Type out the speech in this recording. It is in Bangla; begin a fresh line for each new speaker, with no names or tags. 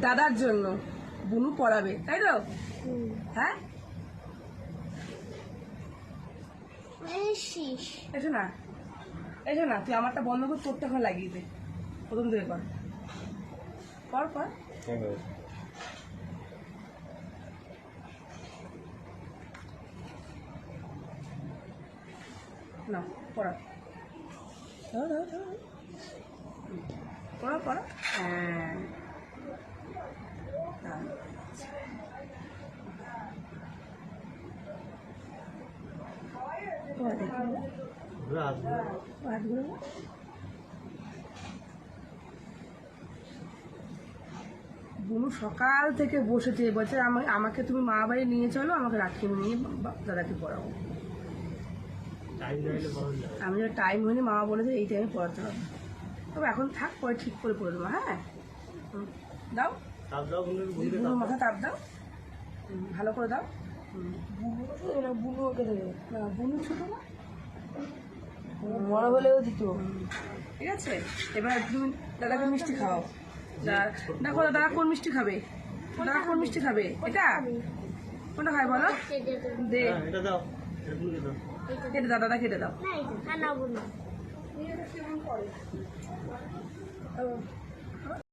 দাদার জন্য বুনু পড়াবে, তাই তো? হ্যাঁ, এসো না, এসো না, তুই আমারটা বন্ধ করে তোরটা এখন লাগিয়ে দে। প্রথম থেকে কর, কর কর। না পড়া, পড়া পড়া। হ্যাঁ, বুনু সকাল থেকে বসেছে, বলছে আমাকে তুমি মা বাড়ি নিয়ে চলো, আমাকে রাখি নিয়ে দাদাকে পড়াবো। আমি যখন টাইম হয়নি, মা বলেছে এই টাইমে পড়াতে হবে। তবে এখন থাক, পরে ঠিক করে পড়ে দেবো। হ্যাঁ, দাও বুনুর মাথা তাপ দাও, ভালো করে দাও। বুনু ওকে দেবে না, বুনু ছোটো না, বড় হলেও দিত। ঠিক আছে, এবার তুমি দাদাকে মিষ্টি খাও। দেখো দাদা কোন মিষ্টি খাবে, দাদা কোন মিষ্টি খাবে? এটা কোনটা খায় বলো? দে, কেটে দাও, দাদা কেটে দাও।